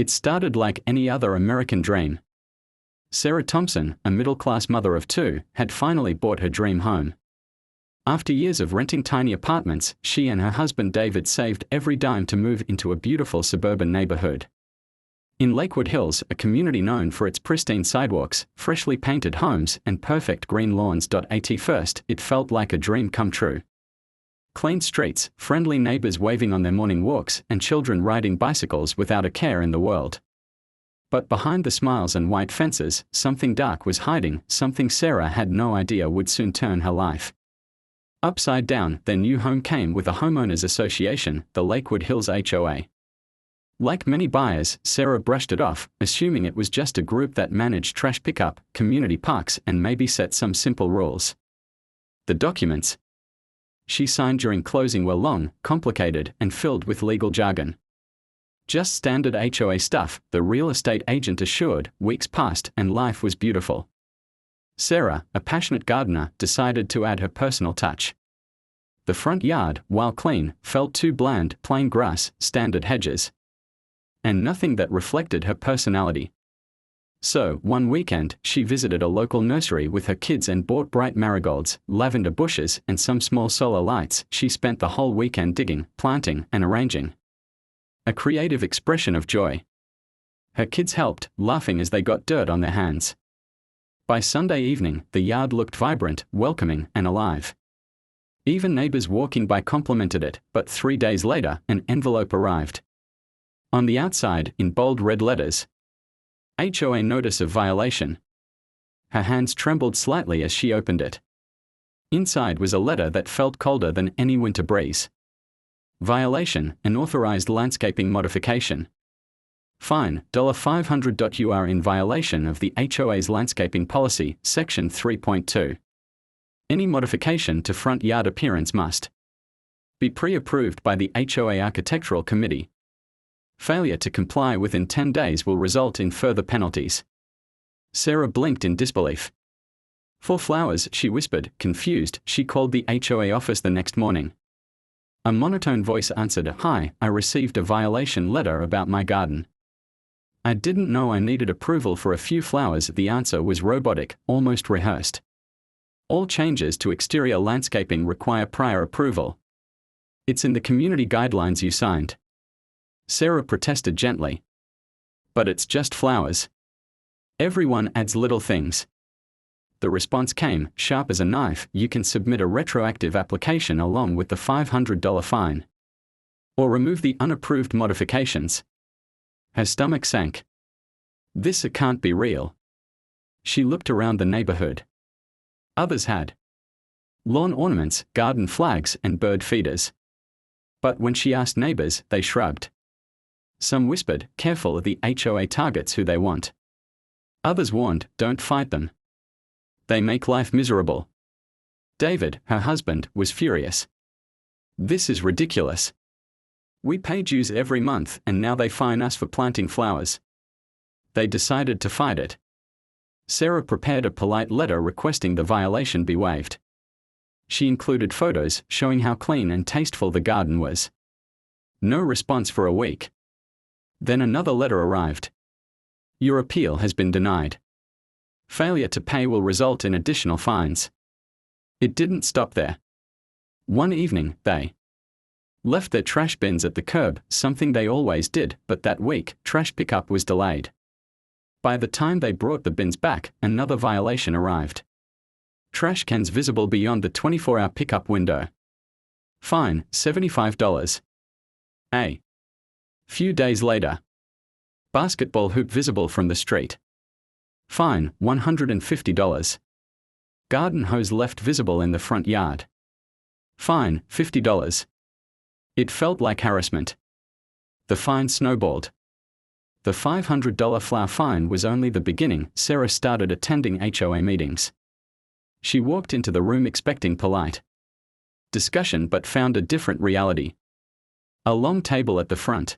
It started like any other American dream. Sarah Thompson, a middle-class mother of two, had finally bought her dream home. After years of renting tiny apartments, she and her husband David saved every dime to move into a beautiful suburban neighborhood. In Lakewood Hills, a community known for its pristine sidewalks, freshly painted homes, and perfect green lawns. At first, it felt like a dream come true. Clean streets, friendly neighbors waving on their morning walks, and children riding bicycles without a care in the world. But behind the smiles and white fences, something dark was hiding, something Sarah had no idea would soon turn her life upside down. Their new home came with a homeowners association, the Lakewood Hills HOA. Like many buyers, Sarah brushed it off, assuming it was just a group that managed trash pickup, community parks, and maybe set some simple rules. The documents she signed during closing were long, complicated, and filled with legal jargon. Just standard HOA stuff, the real estate agent assured. Weeks passed, and life was beautiful. Sarah, a passionate gardener, decided to add her personal touch. The front yard, while clean, felt too bland, plain grass, standard hedges, and nothing that reflected her personality. So, one weekend, she visited a local nursery with her kids and bought bright marigolds, lavender bushes, and some small solar lights. She spent the whole weekend digging, planting, and arranging. A creative expression of joy. Her kids helped, laughing as they got dirt on their hands. By Sunday evening, the yard looked vibrant, welcoming, and alive. Even neighbors walking by complimented it, but 3 days later, an envelope arrived. On the outside, in bold red letters, HOA notice of violation. Her hands trembled slightly as she opened it. Inside was a letter that felt colder than any winter breeze. Violation, unauthorized landscaping modification. Fine, $500. You are in violation of the HOA's landscaping policy, Section 3.2. Any modification to front yard appearance must be pre-approved by the HOA Architectural Committee. Failure to comply within 10 days will result in further penalties. Sarah blinked in disbelief. For flowers, she whispered, confused. She called the HOA office the next morning. A monotone voice answered, "Hi, I received a violation letter about my garden. I didn't know I needed approval for a few flowers." The answer was robotic, almost rehearsed. "All changes to exterior landscaping require prior approval. It's in the community guidelines you signed." Sarah protested gently. "But it's just flowers. Everyone adds little things." The response came, sharp as a knife. "You can submit a retroactive application along with the $500 fine. Or remove the unapproved modifications." Her stomach sank. This can't be real. She looked around the neighborhood. Others had lawn ornaments, garden flags, and bird feeders. But when she asked neighbors, they shrugged. Some whispered, "Careful, the HOA targets who they want." Others warned, "Don't fight them. They make life miserable." David, her husband, was furious. "This is ridiculous. We pay dues every month, and now they fine us for planting flowers." They decided to fight it. Sarah prepared a polite letter requesting the violation be waived. She included photos showing how clean and tasteful the garden was. No response for a week. Then another letter arrived. "Your appeal has been denied. Failure to pay will result in additional fines." It didn't stop there. One evening, they left their trash bins at the curb, something they always did, but that week, trash pickup was delayed. By the time they brought the bins back, another violation arrived. Trash cans visible beyond the 24-hour pickup window. Fine, $75. A few days later. Basketball hoop visible from the street. Fine, $150. Garden hose left visible in the front yard. Fine, $50. It felt like harassment. The fine snowballed. The $500 flower fine was only the beginning. Sarah started attending HOA meetings. She walked into the room expecting polite discussion but found a different reality. A long table at the front.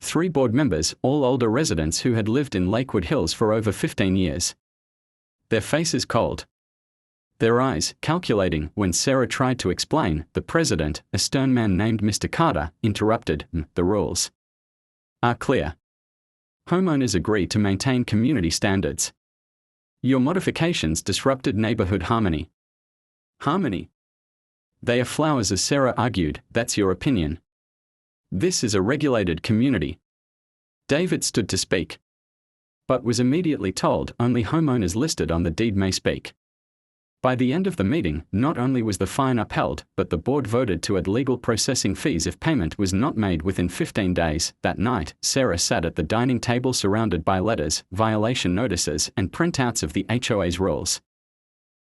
3 board members, all older residents who had lived in Lakewood Hills for over 15 years. Their faces cold. Their eyes calculating. When Sarah tried to explain, the president, a stern man named Mr. Carter, interrupted. "The rules are clear. Homeowners agree to maintain community standards. Your modifications disrupted neighborhood harmony. Harmony. They are flowers, as Sarah argued. That's your opinion. This is a regulated community. David stood to speak, but was immediately told only homeowners listed on the deed may speak. By the end of the meeting, not only was the fine upheld, but the board voted to add legal processing fees if payment was not made within 15 days. That night, Sarah sat at the dining table surrounded by letters, violation notices, and printouts of the HOA's rules.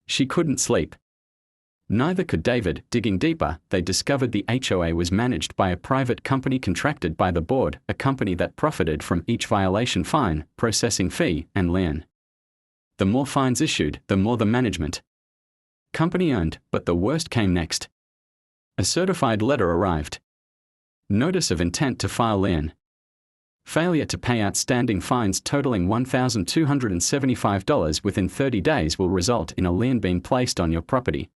She couldn't sleep. Neither could David. Digging deeper, they discovered the HOA was managed by a private company contracted by the board, a company that profited from each violation fine, processing fee, and lien. The more fines issued, the more the management company earned, but the worst came next. A certified letter arrived. Notice of intent to file lien. Failure to pay outstanding fines totaling $1,275 within 30 days will result in a lien being placed on your property.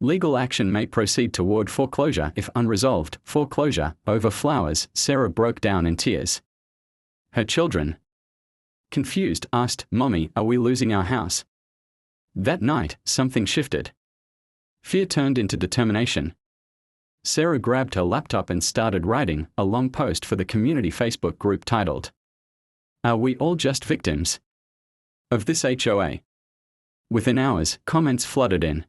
Legal action may proceed toward foreclosure if unresolved. Foreclosure over flowers. Sarah broke down in tears. Her children, confused, asked, "Mommy, are we losing our house?" That night, something shifted. Fear turned into determination. Sarah grabbed her laptop and started writing a long post for the community Facebook group titled, "Are we all just victims of this HOA?" Within hours, comments flooded in.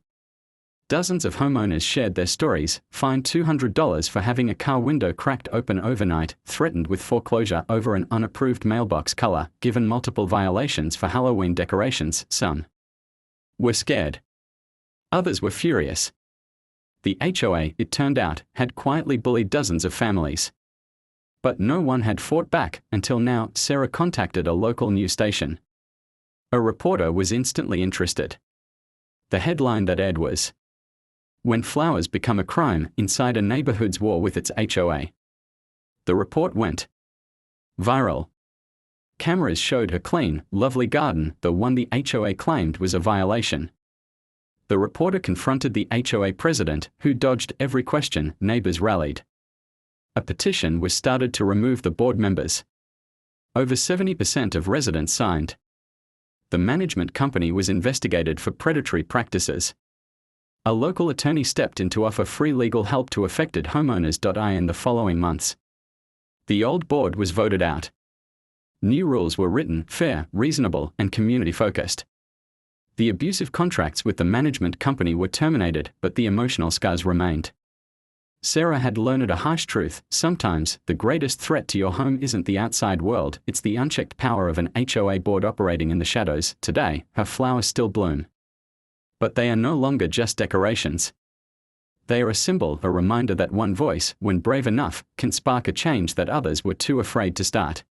Dozens of homeowners shared their stories, fined $200 for having a car window cracked open overnight, threatened with foreclosure over an unapproved mailbox color, given multiple violations for Halloween decorations. Some were scared. Others were furious. The HOA, it turned out, had quietly bullied dozens of families. But no one had fought back until now. Sarah contacted a local news station. A reporter was instantly interested. The headline that aired was, "When Flowers Become a Crime, Inside a Neighborhood's War with its HOA." The report went viral. Cameras showed her clean, lovely garden, the one the HOA claimed was a violation. The reporter confronted the HOA president, who dodged every question. Neighbors rallied. A petition was started to remove the board members. Over 70% of residents signed. The management company was investigated for predatory practices. A local attorney stepped in to offer free legal help to affected homeowners. In the following months, the old board was voted out. New rules were written, fair, reasonable, and community-focused. The abusive contracts with the management company were terminated, but the emotional scars remained. Sarah had learned a harsh truth. Sometimes, the greatest threat to your home isn't the outside world, it's the unchecked power of an HOA board operating in the shadows. Today, her flowers still bloom. But they are no longer just decorations. They are a symbol, a reminder that one voice, when brave enough, can spark a change that others were too afraid to start.